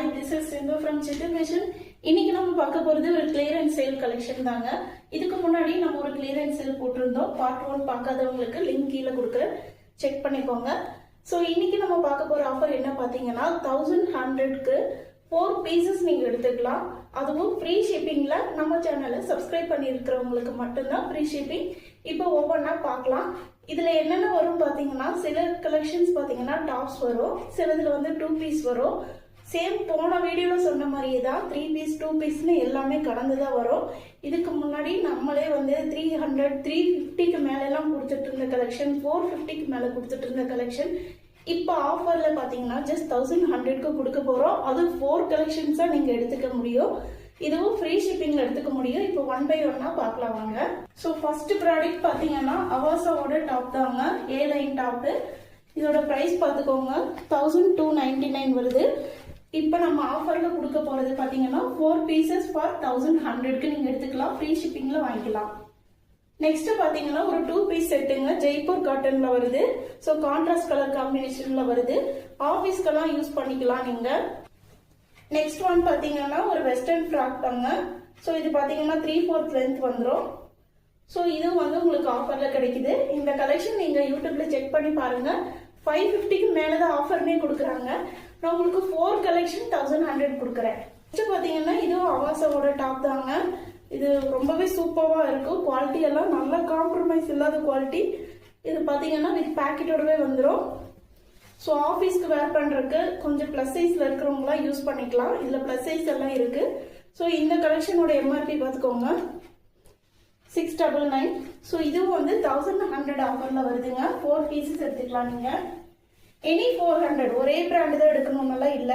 Hi, this is Sindhu from Chitu Vision. இன்னைக்கு நம்ம பார்க்க போறது ஒரு clearance sale collection தாங்க. இதுக்கு முன்னாடி நம்ம ஒரு clearance sale போட்டிருந்தோம். பார்ட் 1 பார்க்காதவங்களுக்கு லிங்க் கீழ கொடுக்கிறேன். செக் பண்ணிக்கோங்க. சோ இன்னைக்கு நம்ம பார்க்க போற ஆஃபர் என்ன பாத்தீங்கன்னா 1100க்கு 4 pieces நீங்க எடுத்துக்கலாம். அதுவும் ஃப்ரீ ஷிப்பிங்ல நம்ம சேனலை சப்ஸ்கிரைப் பண்ணி இருக்கிறவங்களுக்கு மட்டும்தான் ஃப்ரீ ஷிப்பிங். இப்போ ஒவ்வொன்றா பார்க்கலாம். இதுல என்னென்ன வரும் பாத்தீங்கன்னா சில கலெக்ஷன்ஸ் பாத்தீங்கன்னா டாப்ஸ் வரும், சிலதுல வந்து 2 பீஸ் வரும். சேம் போன வீடியோல சொன்ன மாதிரியே தான் 3 பீஸ் 2 பீஸ்னு எல்லாமே கலந்துதான் வரும். இதுக்கு முன்னாடி நம்மளே வந்து 300 350க்கு மேல எல்லாம் கொடுத்துட்டு இருந்த கலெக்ஷன், 450க்கு மேல கொடுத்துட்டு இருந்த கலெக்ஷன் இப்போ ஆஃபர்ல பாத்தீங்கன்னா ஜஸ்ட் 1100க்கு கொடுக்க போறோம். அது 4 கலெக்ஷன்ஸா நீங்க எடுத்துக்க முடியும். இதுவும் ஃப்ரீ ஷிப்பிங்ல எடுத்துக்க முடியும். இப்போ 1 by 1 பார்க்கலாம் வாங்க. சோ ஃபர்ஸ்ட் ப்ராடக்ட் பாத்தீங்கன்னா அவாசாவோட டாப் தாங்க, ஏ லைன் டாப். இதோட பிரைஸ் பாத்துக்கோங்க 1299 வருது. இப்போ நம்ம ஆஃபர்ல கொடுக்க போறது பாத்தீங்கன்னா 4 pieces for 1100க்கு நீங்க எடுத்துக்கலாம், ஃப்ரீ ஷிப்பிங்ல வாங்கிக்கலாம். நெக்ஸ்ட் பாத்தீங்கன்னா ஒரு 2 பீஸ் செட்டுங்க, ஜெய்ப்பூர் காட்டன்ல வருது. சோ கான்ட்ராஸ்ட் கலர் காம்பினேஷன்ல வருது. ஆபீஸ்க்கெல்லாம் யூஸ் பண்ணிக்கலாம் நீங்க. நெக்ஸ்ட் ஒன் பாத்தீங்கன்னா ஒரு வெஸ்டர்ன் ஃப்ராக் தாங்க. சோ இது பாத்தீங்கன்னா 3/4 லென்த் வந்துரும். சோ இது வந்து உங்களுக்கு ஆஃபர்ல கிடைக்குது. இந்த கலெக்ஷன் நீங்க யூடியூப்ல செக் பண்ணி பாருங்க. 550க்கு மேலதான் ஆஃபர்னே கொடுக்குறாங்க. நான் உங்களுக்கு 4 கலெக்ஷன் 1100 கொடுக்குறேன். நெக்ஸ்ட் பாத்தீங்கன்னா இதுவும் அவாசாவோட டாப் தாங்க. இது ரொம்பவே சூப்பரா இருக்கும். குவாலிட்டி எல்லாம் நல்ல காம்ப்ரமைஸ் இல்லாத குவாலிட்டி. இது பாத்தீங்கன்னா வித் பேக்கெட்டோடவே வந்துடும். ஸோ ஆஃபீஸ்க்கு வேர் பண்றதுக்கு கொஞ்சம் பிளஸ் சைஸ்ல இருக்கிறவங்களாம் யூஸ் பண்ணிக்கலாம். இதுல பிளஸ் சைஸ் எல்லாம் இருக்கு. ஸோ இந்த கலெக்ஷனோட எம்ஆர்பி பார்த்துக்கோங்க 699. ஸோ இதுவும் வந்து 1100 ஆஃபர்ல வருதுங்க. 4 பீசஸ் எடுத்துக்கலாம் நீங்க. எனி 400 ஒரே பிராண்ட் தான் எடுக்கணும்னால இல்ல,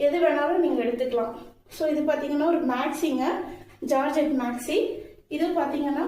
எது வேணாலும் நீங்க எடுத்துக்கலாம். ஸோ இது பாத்தீங்கன்னா ஒரு மேக்ஸிங்க, ஜார்ஜெட் மேக்ஸி. இது பாத்தீங்கன்னா